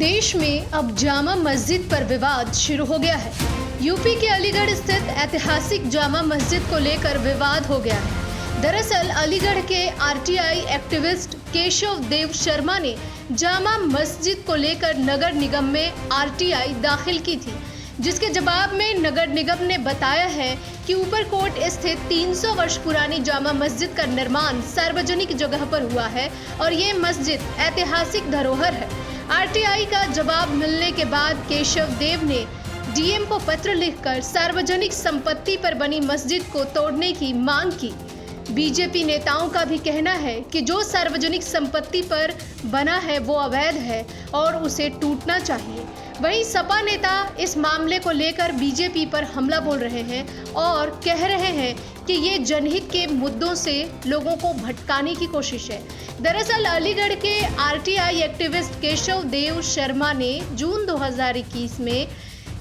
देश में अब जामा मस्जिद पर विवाद शुरू हो गया है। यूपी के अलीगढ़ स्थित ऐतिहासिक जामा मस्जिद को लेकर विवाद हो गया है। दरअसल अलीगढ़ के आरटीआई एक्टिविस्ट केशव देव शर्मा ने जामा मस्जिद को लेकर नगर निगम में आरटीआई दाखिल की थी, जिसके जवाब में नगर निगम ने बताया है कि ऊपरकोट स्थित 300 वर्ष पुरानी जामा मस्जिद का निर्माण सार्वजनिक जगह पर हुआ है और ये मस्जिद ऐतिहासिक धरोहर है। आरटीआई का जवाब मिलने के बाद केशव देव ने डीएम को पत्र लिखकर सार्वजनिक संपत्ति पर बनी मस्जिद को तोड़ने की मांग की। बीजेपी नेताओं का भी कहना है कि जो सार्वजनिक संपत्ति पर बना है वो अवैध है और उसे टूटना चाहिए। वहीं सपा नेता इस मामले को लेकर बीजेपी पर हमला बोल रहे हैं और कह रहे हैं कि ये जनहित के मुद्दों से लोगों को भटकाने की कोशिश है। दरअसल अलीगढ़ के आरटीआई एक्टिविस्ट केशव देव शर्मा ने जून 2021 में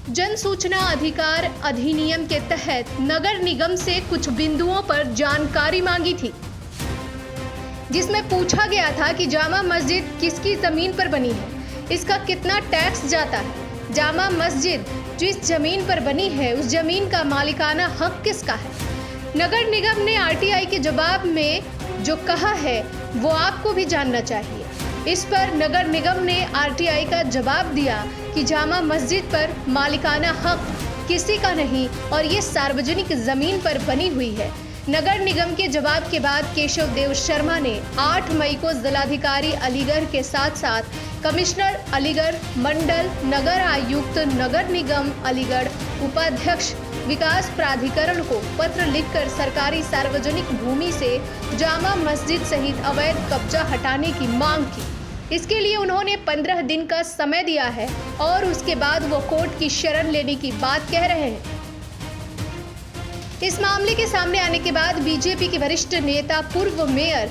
जन सूचना अधिकार अधिनियम के तहत नगर निगम से कुछ बिंदुओं पर जानकारी मांगी थी, जिसमें पूछा गया था कि जामा मस्जिद किसकी जमीन पर बनी है, इसका कितना टैक्स जाता है, जामा मस्जिद जिस जमीन पर बनी है उस जमीन का मालिकाना हक किसका है। नगर निगम ने आरटीआई के जवाब में जो कहा है वो आपको भी जानना चाहिए। इस पर नगर निगम ने आरटीआई का जवाब दिया कि जामा मस्जिद पर मालिकाना हक किसी का नहीं और ये सार्वजनिक जमीन पर बनी हुई है। नगर निगम के जवाब के बाद केशव देव शर्मा ने 8 मई को जिलाधिकारी अलीगढ़ के साथ साथ कमिश्नर अलीगढ़, मंडल नगर आयुक्त नगर निगम अलीगढ़, उपाध्यक्ष विकास प्राधिकरण को पत्र लिखकर सरकारी सार्वजनिक भूमि से जामा मस्जिद सहित अवैध कब्जा हटाने की मांग की। इसके लिए उन्होंने 15 दिन का समय दिया है और उसके बाद वो कोर्ट की शरण लेने की बात कह रहे हैं। इस मामले के सामने आने के बाद बीजेपी के वरिष्ठ नेता पूर्व मेयर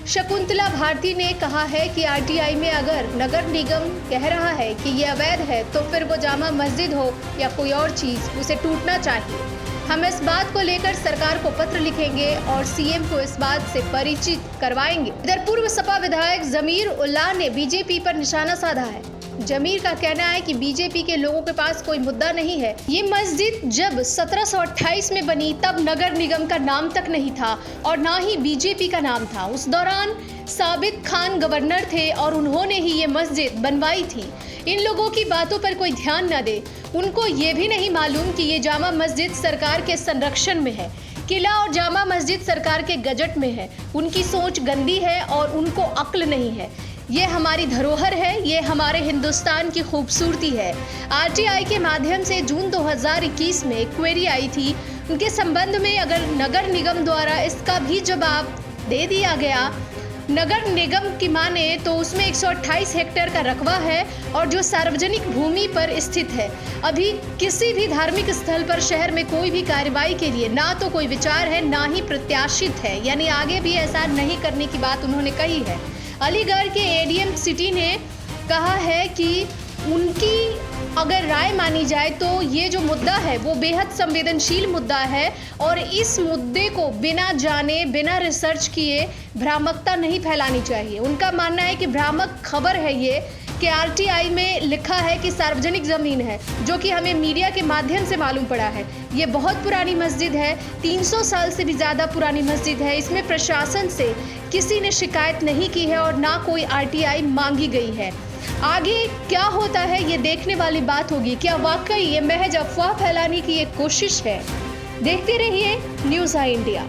शकुंतला भारती ने कहा है कि आरटीआई में अगर नगर निगम कह रहा है कि ये अवैध है तो फिर वो जामा मस्जिद हो या कोई और चीज, उसे टूटना चाहिए। हम इस बात को लेकर सरकार को पत्र लिखेंगे और सीएम को इस बात से परिचित करवाएंगे। इधर पूर्व सपा विधायक जमीर उल्लाह ने बीजेपी पर निशाना साधा है। जमीर का कहना है कि बीजेपी के लोगों के पास कोई मुद्दा नहीं है। ये मस्जिद जब 1728 में बनी तब नगर निगम का नाम तक नहीं था और ना ही बीजेपी का नाम था। उस दौरान साबित खान गवर्नर थे और उन्होंने ही ये मस्जिद बनवाई थी। इन लोगों की बातों पर कोई ध्यान न दे। उनको ये भी नहीं मालूम कि ये जामा मस्जिद सरकार के संरक्षण में है। किला और जामा मस्जिद सरकार के गजट में है। उनकी सोच गंदी है और उनको अक्ल नहीं है। ये हमारी धरोहर है, ये हमारे हिंदुस्तान की खूबसूरती है। आरटीआई के माध्यम से जून 2021 में क्वेरी आई थी। उनके संबंध में अगर नगर निगम द्वारा इसका भी जवाब दे दिया गया, नगर निगम की माने तो उसमें 128 हेक्टेयर का रकबा है और जो सार्वजनिक भूमि पर स्थित है। अभी किसी भी धार्मिक स्थल पर शहर में कोई भी कार्रवाई के लिए ना तो कोई विचार है ना ही प्रत्याशित है, यानी आगे भी ऐसा नहीं करने की बात उन्होंने कही है। अलीगढ़ के एडीएम सिटी ने कहा है कि उनकी अगर राय मानी जाए तो ये जो मुद्दा है वो बेहद संवेदनशील मुद्दा है और इस मुद्दे को बिना जाने बिना रिसर्च किए भ्रामकता नहीं फैलानी चाहिए। उनका मानना है कि भ्रामक खबर है ये कि आरटीआई में लिखा है कि सार्वजनिक जमीन है, जो कि हमें मीडिया के माध्यम से मालूम पड़ा है। ये बहुत पुरानी मस्जिद है, 300 साल से भी ज़्यादा पुरानी मस्जिद है। इसमें प्रशासन से किसी ने शिकायत नहीं की है और ना कोई आरटीआई मांगी गई है। आगे क्या होता है ये देखने वाली बात होगी। क्या वाकई ये महज अफवाह फैलाने की एक कोशिश है? देखते रहिए न्यूज़ आई इंडिया।